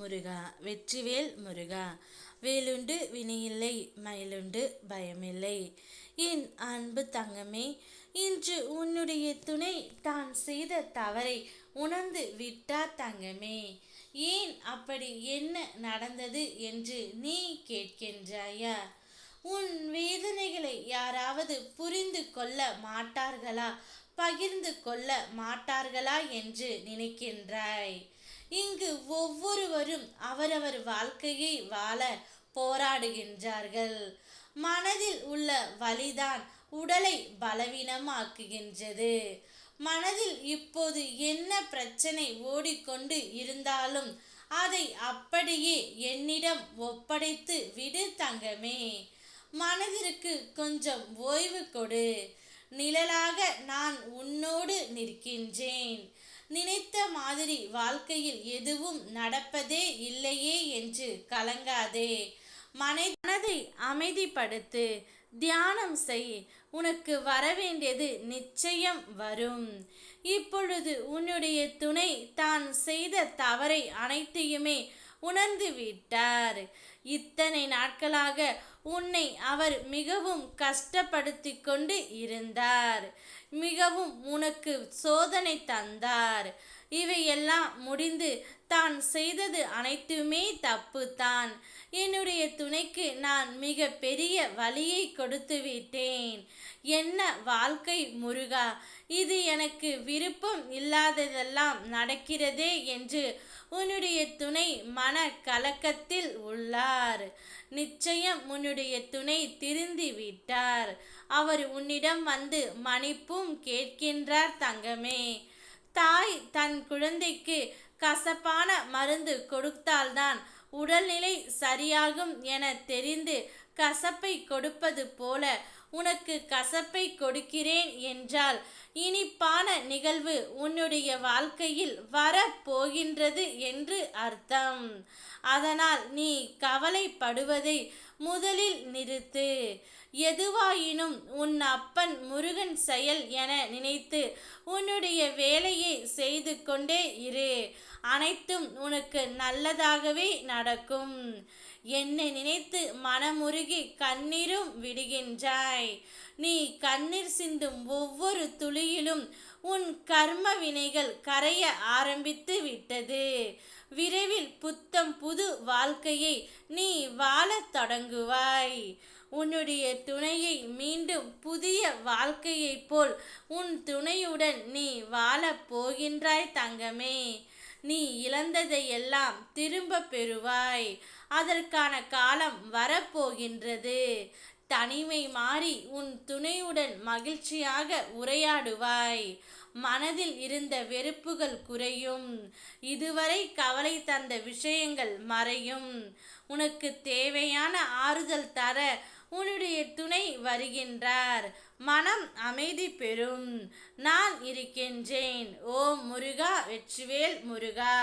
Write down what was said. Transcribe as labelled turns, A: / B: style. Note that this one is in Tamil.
A: முருகா வெற்றிவேல் முருகா. வேலுண்டு வினையில்லை, மயிலுண்டு பயமில்லை. என் அன்பு தங்கமே, இன்று உன்னுடைய துணை தான் செய்த தவறை உணர்ந்து விட்டார் தங்கமே. ஏன் அப்படி என்ன நடந்தது என்று நீ கேட்கின்றாயா? உன் வேதனைகளை யாராவது புரிந்து கொள்ள மாட்டார்களா, பகிர்ந்து கொள்ள மாட்டார்களா என்று நினைக்கின்றாய்? இங்கு ஒவ்வொருவரும் அவரவர் வாழ்க்கையை வாழ போராடுகின்றார்கள். மனதில் உள்ள வலிதான் உடலை பலவீனமாக்குகின்றது. மனதில் இப்போது என்ன பிரச்சனை ஓடிக்கொண்டு இருந்தாலும் அதை அப்படியே என்னிடம் ஒப்படைத்து விடு தங்கமே. மனதிற்கு கொஞ்சம் ஓய்வு கொடு. நிழலாக நான் உன்னோடு நிற்கின்றேன். நினைத்த மாதிரி வாழ்க்கையில் எதுவும் நடப்பதே இல்லையே என்று கலங்காதே. மனதை அமைதிப்படுத்து. தியானம் செய். உனக்கு வரவேண்டியது நிச்சயம் வரும். இப்பொழுது உன்னுடைய துணை தான் செய்த தவறை அனைத்தையுமே உணர்ந்து விட்டார். இத்தனை நாட்களாக உன்னை அவர் மிகவும் கஷ்டப்படுத்தி கொண்டு இருந்தார். மிகவும் உனக்கு சோதனை தந்தார். இவையெல்லாம் முடிந்து தான் செய்தது அனைத்துமே தப்பு தான். என்னுடைய துணைக்கு நான் மிக பெரிய வலியை கொடுத்து விட்டேன். என்ன வாழ்க்கை முருகா, இது எனக்கு விருப்பம் இல்லாததெல்லாம் நடக்கிறதே என்று உன்னுடைய துணை மன கலக்கத்தில் உள்ளார். நிச்சயம் உன்னுடைய துணை திருந்தி விட்டார். அவர் உன்னிடம் வந்து மன்னிப்பும் கேட்கின்றார் தங்கமே. தாய் தன் குழந்தைக்கு கசப்பான மருந்து கொடுத்தால்தான் உடல்நிலை சரியாகும் என தெரிந்து கசப்பை கொடுப்பது போல உனக்கு கசப்பை கொடுக்கிறேன் என்றால் இனிப்பான நிகழ்வு உன்னுடைய வாழ்க்கையில் வரப்போகின்றது என்று அர்த்தம். அதனால் நீ கவலைப்படுவதை முதலில் நிறுத்து. எதுவாயினும் உன் அப்பன் முருகன் செயல் என நினைத்து உன்னுடைய வேலையை செய்து கொண்டே இரு. அனைத்தும் உனக்கு நல்லதாகவே நடக்கும். என்னை நினைத்து மனமுருகி கண்ணீரும் விடுகின்றாய். நீ கண்ணீர் சிந்தும் ஒவ்வொரு துளியிலும் உன் கர்ம வினைகள் கரைய ஆரம்பித்து விட்டது. விரைவில் புத்தம் புது வாழ்க்கையை நீ வாழத் தொடங்குவாய். உன்னுடைய துணையை மீண்டும் புதிய வாழ்க்கையைப் போல் உன் துணையுடன் நீ வாழப் போகின்றாய் தங்கமே. நீ இழந்ததையெல்லாம் திரும்ப பெறுவாய். அதற்கான காலம் வரப்போகின்றது. தனிமை மாறி உன் துணையுடன் மகிழ்ச்சியாக உரையாடுவாய். மனதில் இருந்த வெறுப்புகள் குறையும். இதுவரை கவலை தந்த விஷயங்கள் மறையும். உனக்கு தேவையான ஆறுதல் தர உன்னுடைய துணை வருகின்றார். மனம் அமைதி பெறும். நான் இருக்கின்றேன். ஓம் முருகா வெற்றிவேல் முருகா.